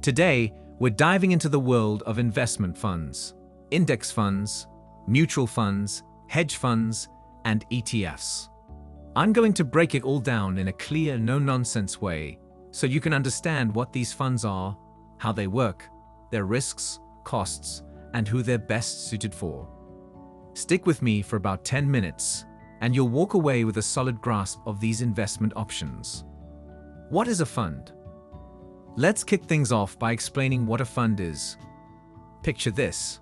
Today, we're diving into the world of investment funds, index funds, mutual funds, hedge funds, and ETFs. I'm going to break it all down in a clear, no-nonsense way so you can understand what these funds are, how they work, their risks, costs, and who they're best suited for. Stick with me for about 10 minutes, and you'll walk away with a solid grasp of these investment options. What is a fund? Let's kick things off by explaining what a fund is. Picture this.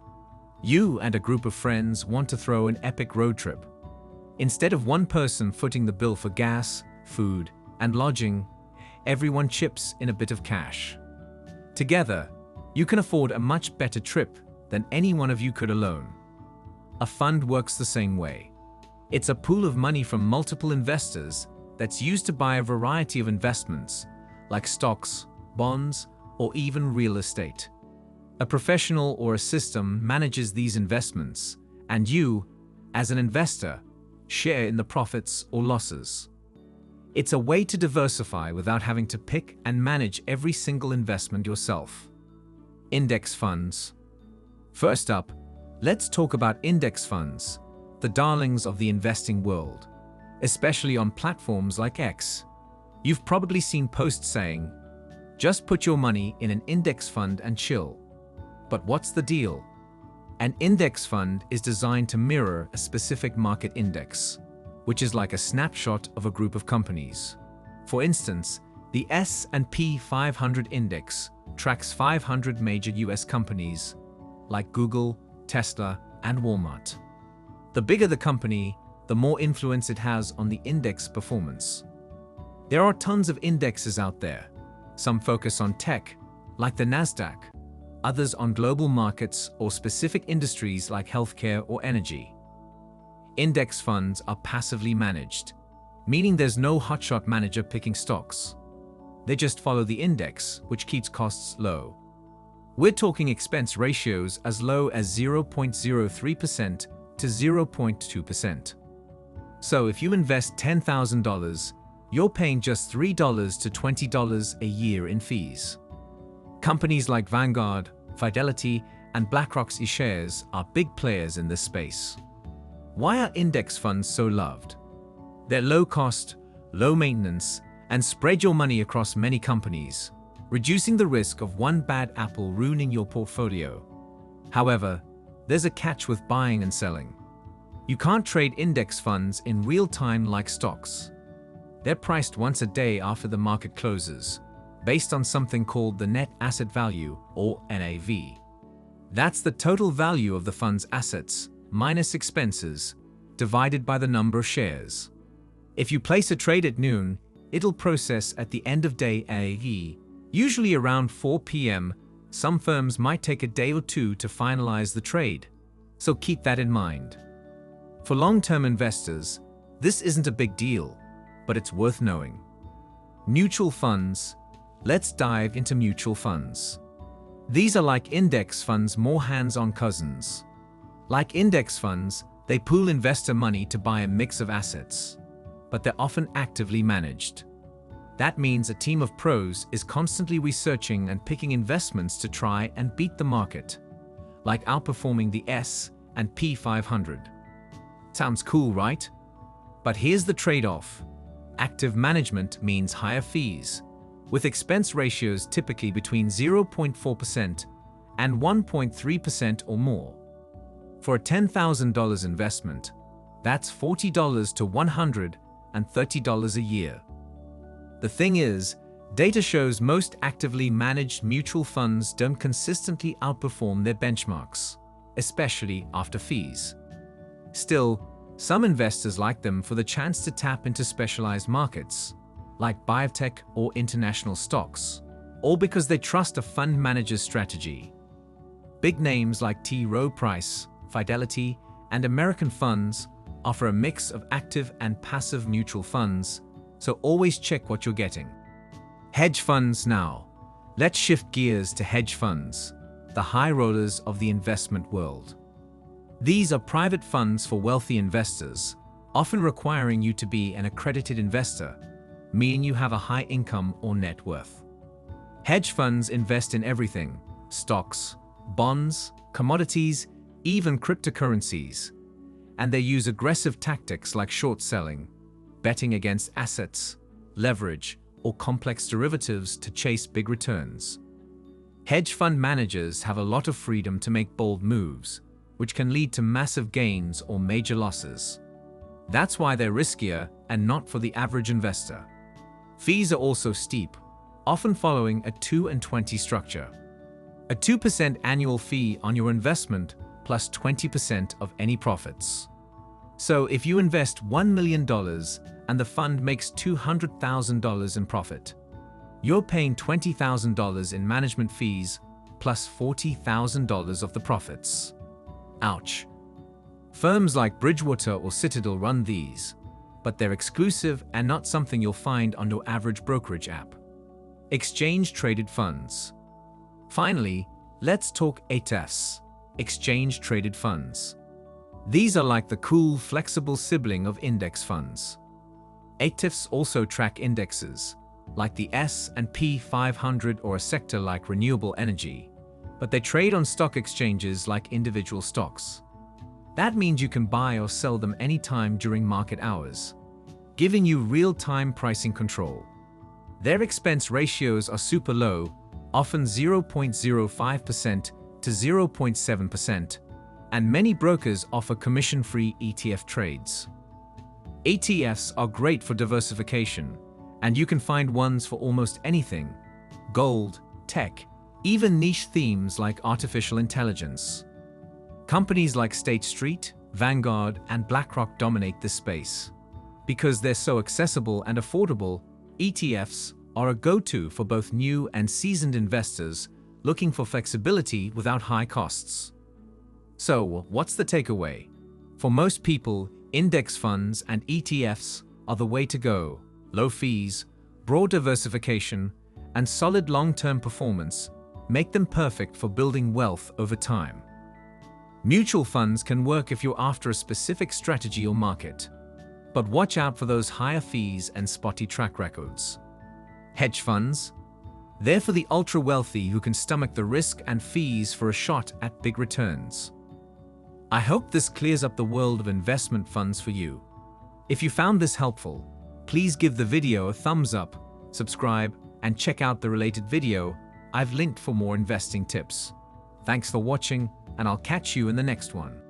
You and a group of friends want to throw an epic road trip. Instead of one person footing the bill for gas, food, and lodging, everyone chips in a bit of cash. Together, you can afford a much better trip than any one of you could alone. A fund works the same way. It's a pool of money from multiple investors that's used to buy a variety of investments, like stocks, bonds, or even real estate. A professional or a system manages these investments, and you, as an investor, share in the profits or losses. It's a way to diversify without having to pick and manage every single investment yourself. Index funds. First up, let's talk about index funds, the darlings of the investing world, especially on platforms like X. You've probably seen posts saying, "Just put your money in an index fund and chill." But what's the deal? An index fund is designed to mirror a specific market index, which is like a snapshot of a group of companies. For instance, the S&P 500 index tracks 500 major US companies like Google, Tesla, and Walmart. The bigger the company, the more influence it has on the index performance. There are tons of indexes out there. Some focus on tech, like the Nasdaq, others on global markets or specific industries like healthcare or energy. Index funds are passively managed, meaning there's no hotshot manager picking stocks. They just follow the index, which keeps costs low. We're talking expense ratios as low as 0.03% to 0.2%. So if you invest $10,000, you're paying just $3 to $20 a year in fees. Companies like Vanguard, Fidelity, and BlackRock's eShares are big players in this space. Why are index funds so loved? They're low cost, low maintenance, and spread your money across many companies, reducing the risk of one bad apple ruining your portfolio. However, there's a catch with buying and selling. You can't trade index funds in real time like stocks. They're priced once a day after the market closes, based on something called the net asset value, or NAV. That's the total value of the fund's assets, minus expenses, divided by the number of shares. If you place a trade at noon, it'll process at the end of day NAV, usually around 4 p.m. Some firms might take a day or two to finalize the trade, so keep that in mind. For long-term investors, this isn't a big deal, but it's worth knowing. Mutual funds. Let's dive into mutual funds. These are like index funds, more hands-on cousins. Like index funds, they pool investor money to buy a mix of assets, but they're often actively managed. That means a team of pros is constantly researching and picking investments to try and beat the market, like outperforming the S&P 500. Sounds cool, right? But here's the trade-off. Active management means higher fees, with expense ratios typically between 0.4% and 1.3% or more. For a $10,000 investment, that's $40 to $130 a year. The thing is, data shows most actively managed mutual funds don't consistently outperform their benchmarks, especially after fees. Still, some investors like them for the chance to tap into specialized markets, like biotech or international stocks, or because they trust a fund manager's strategy. Big names like T. Rowe Price, Fidelity, and American Funds offer a mix of active and passive mutual funds, so always check what you're getting. Hedge funds now. Let's shift gears to hedge funds, the high rollers of the investment world. These are private funds for wealthy investors, often requiring you to be an accredited investor, meaning you have a high income or net worth. Hedge funds invest in everything: stocks, bonds, commodities, even cryptocurrencies. And they use aggressive tactics like short selling, betting against assets, leverage, or complex derivatives to chase big returns. Hedge fund managers have a lot of freedom to make bold moves, which can lead to massive gains or major losses. That's why they're riskier and not for the average investor. Fees are also steep, often following a 2 and 20 structure. A 2% annual fee on your investment plus 20% of any profits. So if you invest $1 million and the fund makes $200,000 in profit, you're paying $20,000 in management fees plus $40,000 of the profits. Ouch. Firms like Bridgewater or Citadel run these, but they're exclusive and not something you'll find on your average brokerage app. Exchange-traded funds. Finally, let's talk ETFs, exchange-traded funds. These are like the cool, flexible sibling of index funds. ETFs also track indexes, like the S&P 500 or a sector like renewable energy, but they trade on stock exchanges like individual stocks. That means you can buy or sell them anytime during market hours, giving you real-time pricing control. Their expense ratios are super low, often 0.05% to 0.7%, and many brokers offer commission-free ETF trades. ETFs are great for diversification, and you can find ones for almost anything: gold, tech, even niche themes like artificial intelligence. Companies like State Street, Vanguard, and BlackRock dominate this space. Because they're so accessible and affordable, ETFs are a go-to for both new and seasoned investors looking for flexibility without high costs. So, what's the takeaway? For most people, index funds and ETFs are the way to go. Low fees, broad diversification, and solid long-term performance make them perfect for building wealth over time. Mutual funds can work if you're after a specific strategy or market, but watch out for those higher fees and spotty track records. Hedge funds? They're for the ultra-wealthy who can stomach the risk and fees for a shot at big returns. I hope this clears up the world of investment funds for you. If you found this helpful, please give the video a thumbs up, subscribe, and check out the related video I've linked for more investing tips. Thanks for watching, and I'll catch you in the next one.